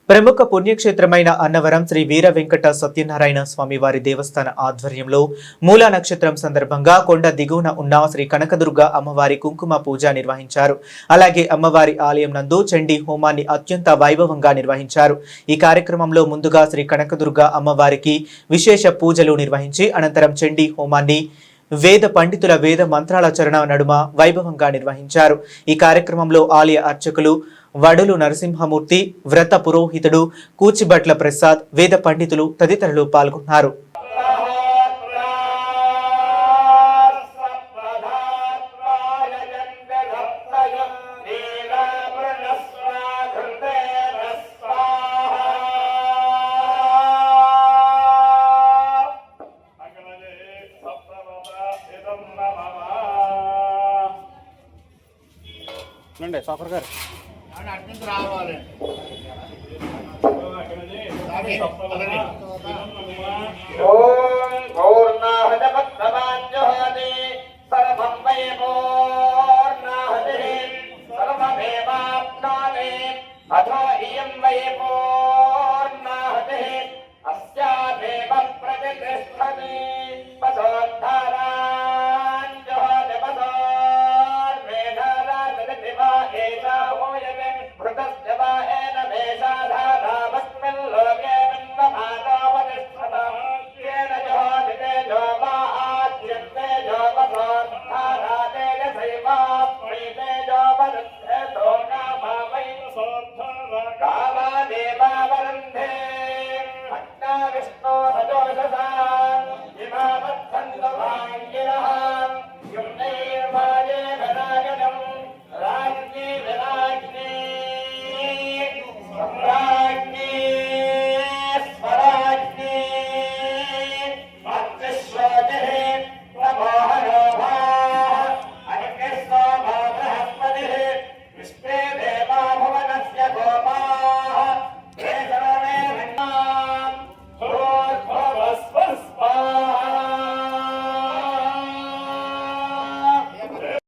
ప్రముఖ పుణ్యక్షేత్రమైన అన్నవరం శ్రీ వీర వెంకట సత్యనారాయణ స్వామి వారి దేవస్థాన ఆధ్వర్యంలో మూలా నక్షత్రం సందర్భంగా కొండ దిగువన ఉన్న శ్రీ కనకదుర్గ అమ్మవారి కుంకుమ పూజ నిర్వహించారు. అలాగే అమ్మవారి ఆలయం నందు చండీ హోమాన్ని అత్యంత వైభవంగా నిర్వహించారు. ఈ కార్యక్రమంలో ముందుగా శ్రీ కనకదుర్గ అమ్మవారికి విశేష పూజలు నిర్వహించి అనంతరం చండీ హోమాన్ని వేద పండితుల వేద మంత్రాల చరణ నడుమ వైభవంగా నిర్వహించారు. ఈ కార్యక్రమంలో ఆలయ అర్చకులు వడులు నరసింహమూర్తి, వ్రత పురోహితుడు కూచిబట్ల ప్రసాద్, వేద పండితులు తదితరులు పాల్గొన్నారు. సాఫర్ గారు రావాలి. అథో ఇయం వై